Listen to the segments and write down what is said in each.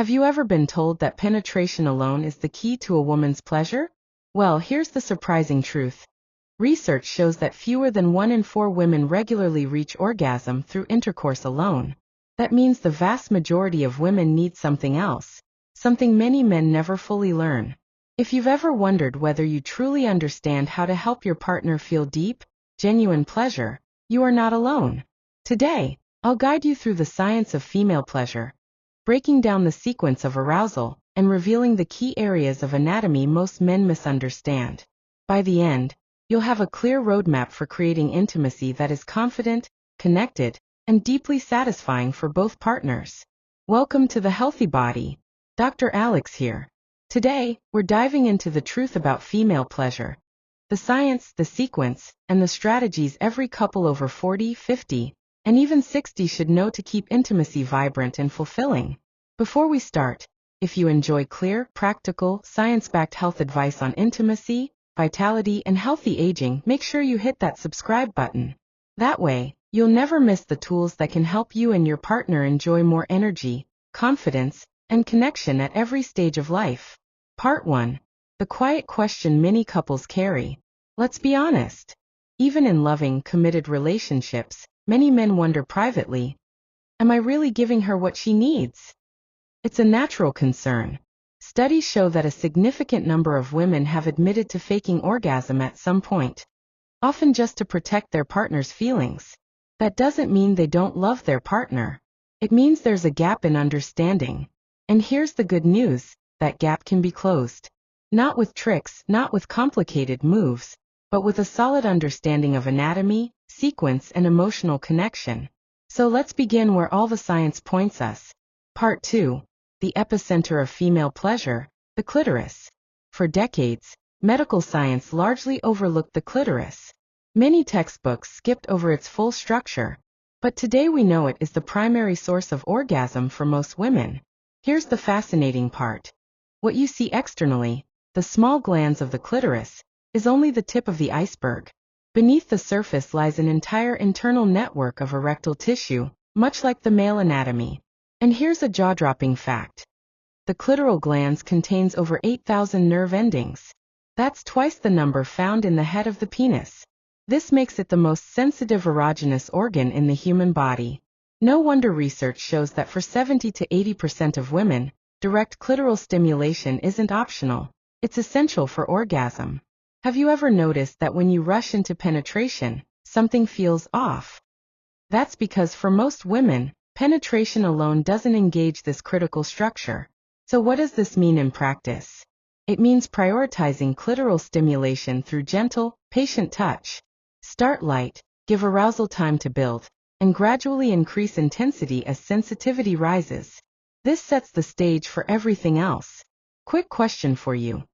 Have you ever been told that penetration alone is the key to a woman's pleasure? Well, here's the surprising truth. Research shows that fewer than 1 in 4 women regularly reach orgasm through intercourse alone. That means the vast majority of women need something else, something many men never fully learn. If you've ever wondered whether you truly understand how to help your partner feel deep, genuine pleasure, you are not alone. Today, I'll guide you through the science of female pleasure, breaking down the sequence of arousal and revealing the key areas of anatomy most men misunderstand. By the end, you'll have a clear roadmap for creating intimacy that is confident, connected, and deeply satisfying for both partners. Welcome to the Healthy Body. Dr. Alex here. Today, we're diving into the truth about female pleasure, the science, the sequence, and the strategies every couple over 40, 50, and even 60 should know to keep intimacy vibrant and fulfilling. Before we start, if you enjoy clear, practical, science-backed health advice on intimacy, vitality, and healthy aging, make sure you hit that subscribe button. That way, you'll never miss the tools that can help you and your partner enjoy more energy, confidence, and connection at every stage of life. Part 1. The quiet question many couples carry. Let's be honest. Even in loving, committed relationships, many men wonder privately, am I really giving her what she needs? It's a natural concern. Studies show that a significant number of women have admitted to faking orgasm at some point, often just to protect their partner's feelings. That doesn't mean they don't love their partner. It means there's a gap in understanding. And here's the good news, that gap can be closed. Not with tricks, not with complicated moves, but with a solid understanding of anatomy, sequence, and emotional connection. So let's begin where all the science points us. Part 2. The epicenter of female pleasure, the clitoris. For decades, medical science largely overlooked the clitoris. Many textbooks skipped over its full structure. But today we know it is the primary source of orgasm for most women. Here's the fascinating part. What you see externally, the small glands of the clitoris, is only the tip of the iceberg. Beneath the surface lies an entire internal network of erectile tissue, much like the male anatomy. And here's a jaw-dropping fact. The clitoral glands contains over 8,000 nerve endings. That's twice the number found in the head of the penis. This makes it the most sensitive erogenous organ in the human body. No wonder research shows that for 70 to 80% of women, direct clitoral stimulation isn't optional. It's essential for orgasm. Have you ever noticed that when you rush into penetration, something feels off? That's because for most women, penetration alone doesn't engage this critical structure. So what does this mean in practice? It means prioritizing clitoral stimulation through gentle, patient touch. Start light, give arousal time to build, and gradually increase intensity as sensitivity rises. This sets the stage for everything else. Quick question for you.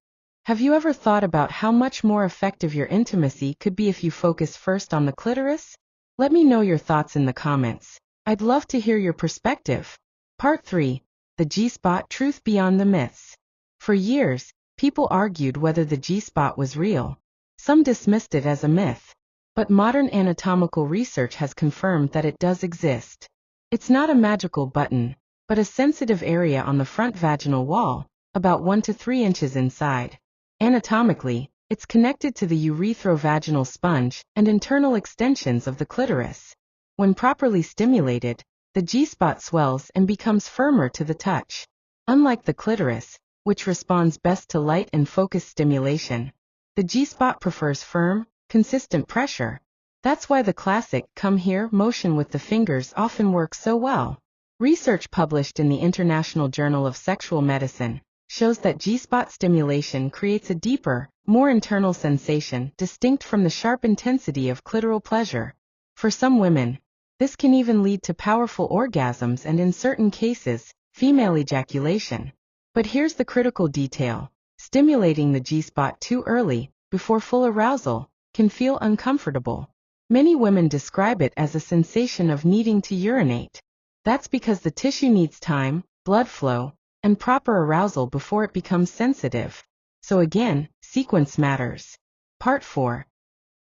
Have you ever thought about how much more effective your intimacy could be if you focus first on the clitoris? Let me know your thoughts in the comments. I'd love to hear your perspective. Part 3. The G-spot, truth beyond the myths. For years, people argued whether the G-spot was real. Some dismissed it as a myth. But modern anatomical research has confirmed that it does exist. It's not a magical button, but a sensitive area on the front vaginal wall, about 1 to 3 inches inside. Anatomically, it's connected to the urethrovaginal sponge and internal extensions of the clitoris. When properly stimulated, the G-spot swells and becomes firmer to the touch. Unlike the clitoris, which responds best to light and focused stimulation, the G-spot prefers firm, consistent pressure. That's why the classic "come here" motion with the fingers often works so well. Research published in the International Journal of Sexual Medicine shows that G-spot stimulation creates a deeper, more internal sensation distinct from the sharp intensity of clitoral pleasure. For some women, this can even lead to powerful orgasms and in certain cases, female ejaculation. But here's the critical detail. Stimulating the G-spot too early, before full arousal, can feel uncomfortable. Many women describe it as a sensation of needing to urinate. That's because the tissue needs time, blood flow, and proper arousal before it becomes sensitive. So again, sequence matters. Part 4.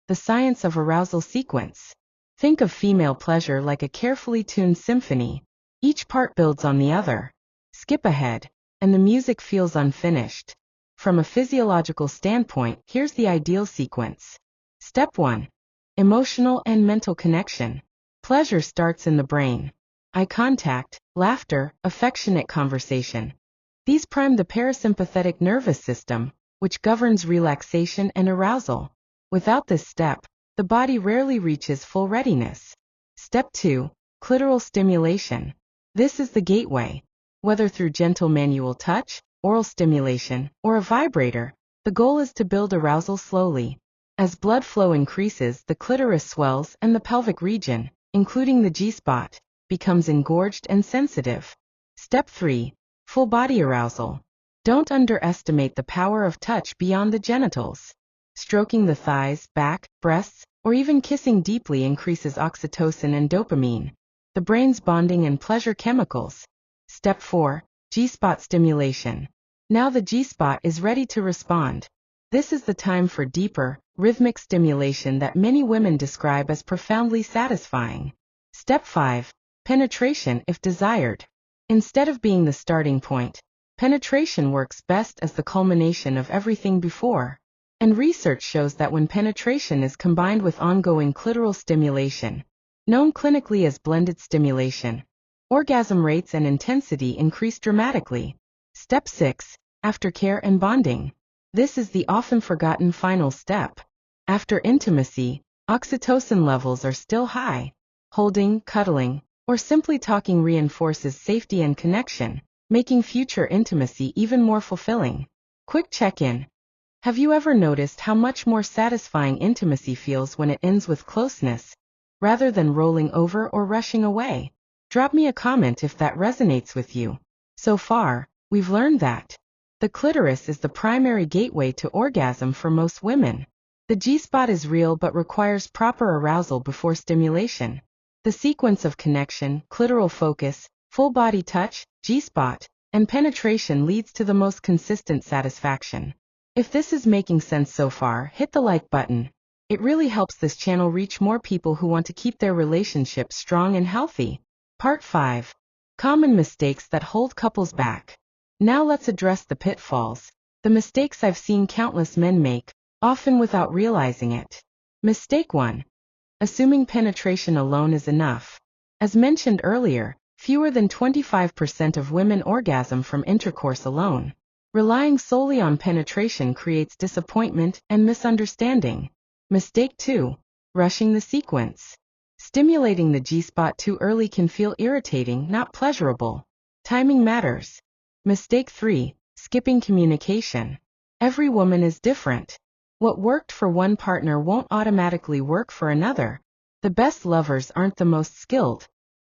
The science of arousal sequence. Think of female pleasure like a carefully tuned symphony. Each part builds on the other. skip ahead, and the music feels unfinished. From a physiological standpoint, here's the ideal sequence. Step 1. Emotional and mental connection. Pleasure starts in the brain. Eye contact, laughter, affectionate conversation. These prime the parasympathetic nervous system, which governs relaxation and arousal. Without this step, the body rarely reaches full readiness. Step 2. Clitoral stimulation. This is the gateway. Whether through gentle manual touch, oral stimulation, or a vibrator, the goal is to build arousal slowly. As blood flow increases, the clitoris swells and the pelvic region, including the G-spot, becomes engorged and sensitive. Step 3. Full body arousal. Don't underestimate the power of touch beyond the genitals. Stroking the thighs, back, breasts, or even kissing deeply increases oxytocin and dopamine, the brain's bonding and pleasure chemicals. Step 4. G-spot stimulation. Now the G-spot is ready to respond. This is the time for deeper, rhythmic stimulation that many women describe as profoundly satisfying. Step 5. Penetration if desired. Instead of being the starting point, penetration works best as the culmination of everything before. And research shows that when penetration is combined with ongoing clitoral stimulation, known clinically as blended stimulation, orgasm rates and intensity increase dramatically. Step 6. Aftercare and bonding. This is the often forgotten final step. After intimacy, oxytocin levels are still high. Holding, cuddling, or simply talking reinforces safety and connection, making future intimacy even more fulfilling. Quick check-in. Have you ever noticed how much more satisfying intimacy feels when it ends with closeness, rather than rolling over or rushing away? Drop me a comment if that resonates with you. So far, we've learned that the clitoris is the primary gateway to orgasm for most women. The G-spot is real but requires proper arousal before stimulation. The sequence of connection, clitoral focus, full body touch, G-spot, and penetration leads to the most consistent satisfaction. If this is making sense so far, hit the like button. It really helps this channel reach more people who want to keep their relationship strong and healthy. Part 5. Common mistakes that hold couples back. Now let's address the pitfalls, the mistakes I've seen countless men make, often without realizing it. Mistake 1. Assuming penetration alone is enough. As mentioned earlier, fewer than 25% of women orgasm from intercourse alone. Relying solely on penetration creates disappointment and misunderstanding. Mistake 2. Rushing the sequence. Stimulating the G-spot too early can feel irritating, not pleasurable. Timing matters. Mistake 3. Skipping communication. Every woman is different. What worked for one partner won't automatically work for another. The best lovers aren't the most skilled.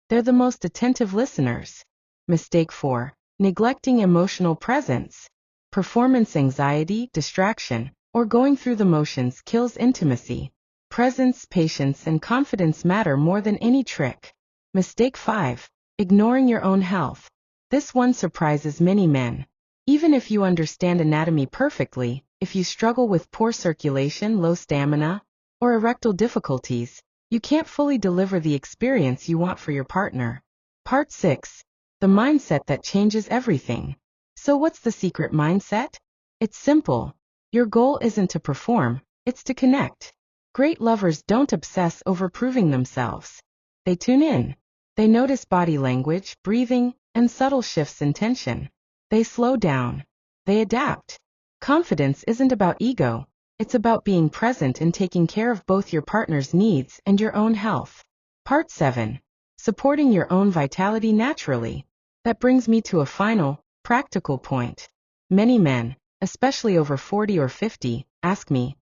They're the most attentive listeners. Mistake 4. Neglecting emotional presence. Performance anxiety, distraction, or going through the motions kills intimacy. Presence, patience, and confidence matter more than any trick. Mistake 5. Ignoring your own health. This one surprises many men. Even if you understand anatomy perfectly, if you struggle with poor circulation, low stamina, or erectile difficulties, you can't fully deliver the experience you want for your partner. Part 6. The mindset that changes everything. So what's the secret mindset? It's simple. Your goal isn't to perform, it's to connect. Great lovers don't obsess over proving themselves. They tune in. They notice body language, breathing, and subtle shifts in tension. They slow down. They adapt. Confidence isn't about ego. It's about being present and taking care of both your partner's needs and your own health. Part 7. Supporting your own vitality naturally. That brings me to a final, practical point. Many men, especially over 40 or 50, ask me,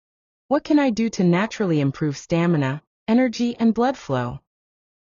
what can I do to naturally improve stamina, energy, and blood flow?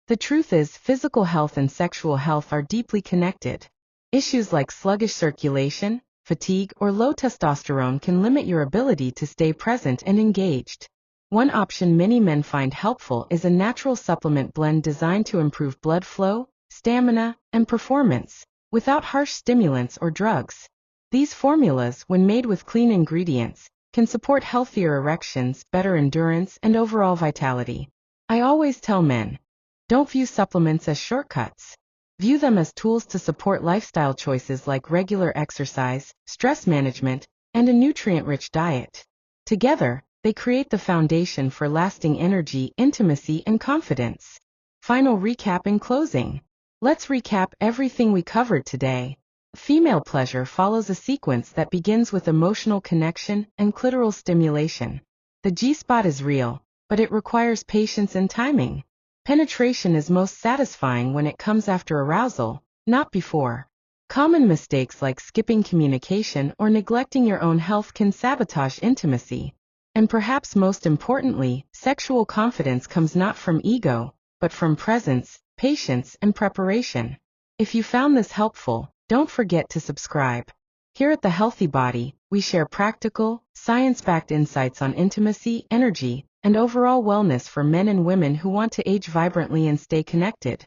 The truth is, physical health and sexual health are deeply connected. Issues like sluggish circulation, fatigue, or low testosterone can limit your ability to stay present and engaged. One option many men find helpful is a natural supplement blend designed to improve blood flow, stamina, and performance, without harsh stimulants or drugs. These formulas, when made with clean ingredients, can support healthier erections, better endurance, and overall vitality. I always tell men, don't view supplements as shortcuts. View them as tools to support lifestyle choices like regular exercise, stress management, and a nutrient-rich diet. Together, they create the foundation for lasting energy, intimacy, and confidence. Final recap in closing. Let's recap everything we covered today. Female pleasure follows a sequence that begins with emotional connection and clitoral stimulation. The G-spot is real, but it requires patience and timing. Penetration is most satisfying when it comes after arousal, not before. Common mistakes like skipping communication or neglecting your own health can sabotage intimacy. And perhaps most importantly, sexual confidence comes not from ego, but from presence, patience, and preparation. If you found this helpful, don't forget to subscribe. Here at The Healthy Body, we share practical, science-backed insights on intimacy, energy, and overall wellness for men and women who want to age vibrantly and stay connected.